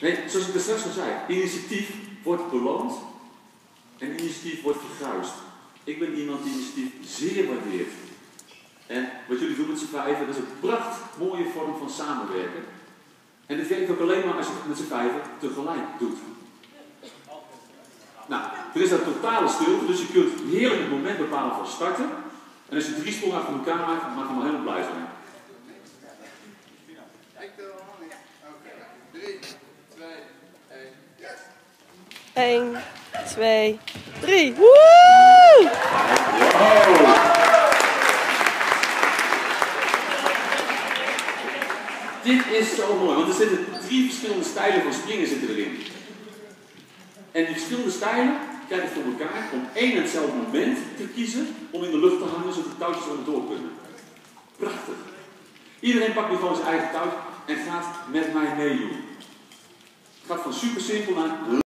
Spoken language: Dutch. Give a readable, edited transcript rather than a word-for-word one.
Nee, zoals ik er straks al zei, initiatief wordt beloond en initiatief wordt verguisd. Ik ben iemand die initiatief zeer waardeert. En wat jullie doen met z'n vijven, dat is een mooie vorm van samenwerken. En dit werkt ook alleen maar als je het met z'n vijven tegelijk doet. Nou, er is dat totale stilte, dus je kunt heerlijk het moment bepalen van starten. En als je 3 sprongen achter elkaar maakt, dan mag je maar helemaal blij zijn. Ik tel nog niet. Oké. 3, 2, 1. 1, 2, 3. Woe! Wow. Dit is zo mooi, want er zitten 3 verschillende stijlen van springen zitten erin. En die verschillende stijlen krijgen voor elkaar om één en hetzelfde moment te kiezen om in de lucht te hangen zodat de touwtjes onderdoor kunnen. Prachtig. Iedereen pakt nu gewoon zijn eigen touw en gaat met mij meedoen. Het gaat van super simpel naar